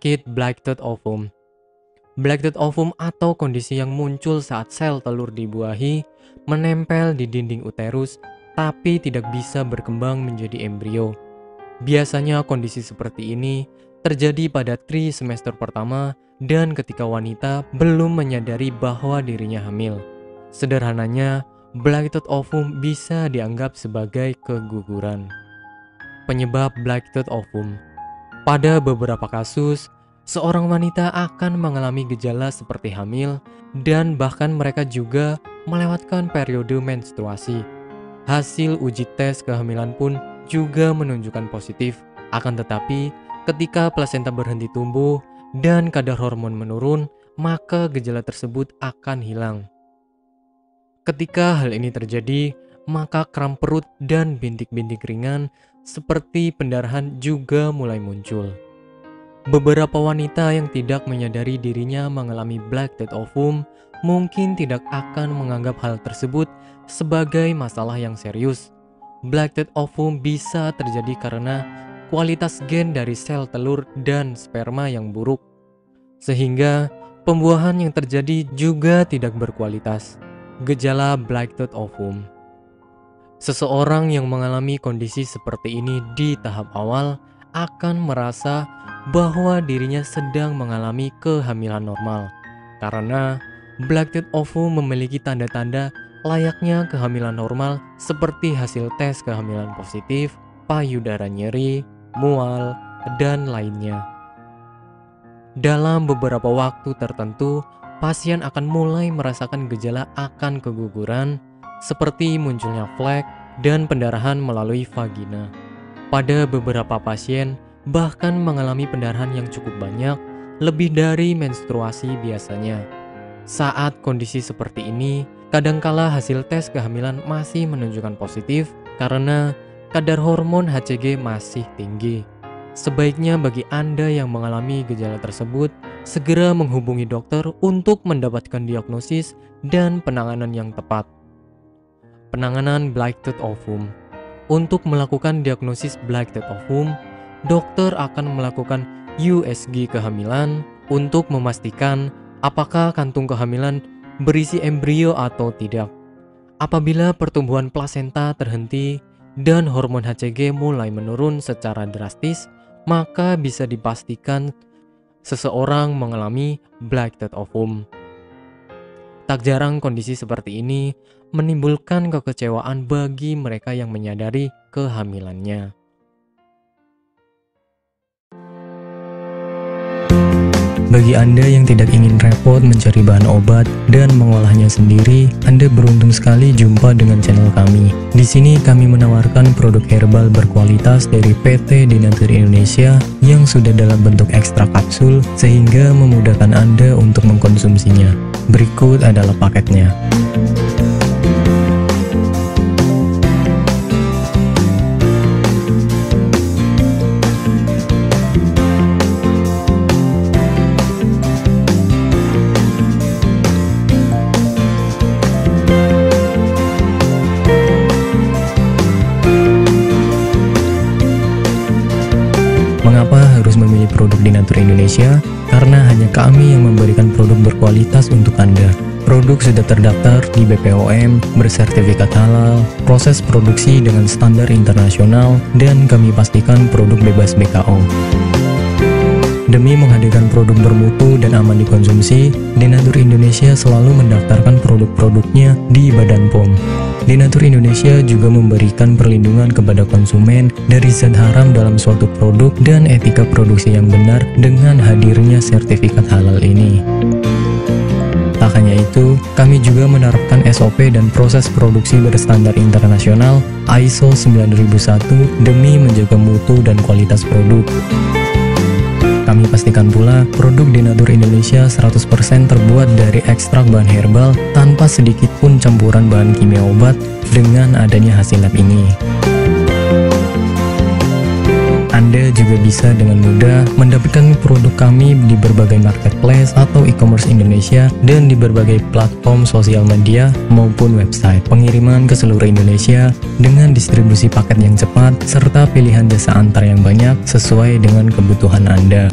Penyakit Black-tooth ovum. Black-tooth ovum atau kondisi yang muncul saat sel telur dibuahi menempel di dinding uterus tapi tidak bisa berkembang menjadi embrio. Biasanya kondisi seperti ini terjadi pada trimester pertama dan ketika wanita belum menyadari bahwa dirinya hamil. Sederhananya, Black-tooth ovum bisa dianggap sebagai keguguran. Penyebab Black-tooth ovum. Pada beberapa kasus, seorang wanita akan mengalami gejala seperti hamil dan bahkan mereka juga melewatkan periode menstruasi. Hasil uji tes kehamilan pun juga menunjukkan positif. Akan tetapi, ketika plasenta berhenti tumbuh dan kadar hormon menurun, maka gejala tersebut akan hilang. Ketika hal ini terjadi, maka kram perut dan bintik-bintik ringan seperti pendarahan juga mulai muncul. Beberapa wanita yang tidak menyadari dirinya mengalami Black-tooth ovum mungkin tidak akan menganggap hal tersebut sebagai masalah yang serius. Black-tooth ovum bisa terjadi karena kualitas gen dari sel telur dan sperma yang buruk, sehingga pembuahan yang terjadi juga tidak berkualitas. Gejala Black-tooth ovum. Seseorang yang mengalami kondisi seperti ini di tahap awal akan merasa bahwa dirinya sedang mengalami kehamilan normal, karena Black-tooth ovum memiliki tanda-tanda layaknya kehamilan normal seperti hasil tes kehamilan positif, payudara nyeri, mual, dan lainnya. Dalam beberapa waktu tertentu, pasien akan mulai merasakan gejala akan keguguran, seperti munculnya flek dan pendarahan melalui vagina. Pada beberapa pasien, bahkan mengalami pendarahan yang cukup banyak, lebih dari menstruasi biasanya. Saat kondisi seperti ini, kadangkala hasil tes kehamilan masih menunjukkan positif karena kadar hormon HCG masih tinggi. Sebaiknya bagi Anda yang mengalami gejala tersebut, segera menghubungi dokter untuk mendapatkan diagnosis dan penanganan yang tepat. Penanganan Black-tooth ovum. Untuk melakukan diagnosis Black-tooth ovum, dokter akan melakukan USG kehamilan untuk memastikan apakah kantung kehamilan berisi embrio atau tidak. Apabila pertumbuhan plasenta terhenti dan hormon HCG mulai menurun secara drastis, maka bisa dipastikan seseorang mengalami Black-tooth ovum. Tak jarang kondisi seperti ini menimbulkan kekecewaan bagi mereka yang menyadari kehamilannya. Bagi Anda yang tidak ingin repot mencari bahan obat dan mengolahnya sendiri, Anda beruntung sekali jumpa dengan channel kami. Di sini kami menawarkan produk herbal berkualitas dari PT Denatur Indonesia yang sudah dalam bentuk ekstrak kapsul sehingga memudahkan Anda untuk mengkonsumsinya. Berikut adalah paketnya. Mengapa harus memilih produk Denatur Indonesia? Karena hanya kami yang memberikan produk berkualitas untuk Anda. Produk sudah terdaftar di BPOM, bersertifikat halal, proses produksi dengan standar internasional, dan kami pastikan produk bebas BKO. Demi menghadirkan produk bermutu dan aman dikonsumsi, Denatur Indonesia selalu mendaftarkan produk-produknya di Badan POM. Denatur Indonesia juga memberikan perlindungan kepada konsumen dari zat haram dalam suatu produk dan etika produksi yang benar dengan hadirnya sertifikat halal ini. Tak hanya itu, kami juga menerapkan SOP dan proses produksi berstandar internasional ISO 9001 demi menjaga mutu dan kualitas produk. Kami pastikan pula produk Denatur Indonesia 100% terbuat dari ekstrak bahan herbal tanpa sedikit pun campuran bahan kimia obat dengan adanya hasil lab ini. Anda juga bisa dengan mudah mendapatkan produk kami di berbagai marketplace atau e-commerce Indonesia dan di berbagai platform sosial media maupun website. Pengiriman ke seluruh Indonesia dengan distribusi paket yang cepat serta pilihan jasa antar yang banyak sesuai dengan kebutuhan Anda.